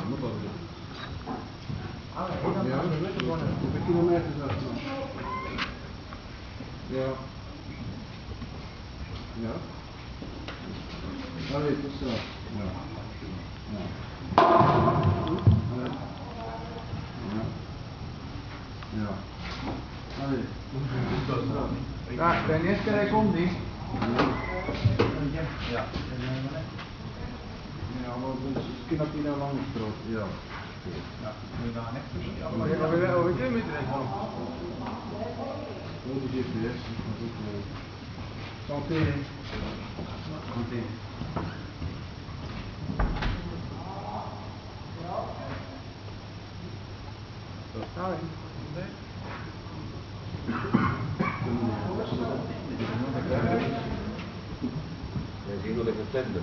moet dat doen. Ja, hoeveel kilometer is dat nog? Ja. Ja. Allee, tot zo. Ja. Ja. Allee. Ja. Ja. Allee. Ja, ik ben eerst keer komt die. Ja. Ja, maar dus ik heb hier nou lang gesproken. Ja. Ja, moet je daar net tussen. Over 2 meter is dan. Oh, de GPS is maar goed. Santé. Santé. Jij ziet nog even tender.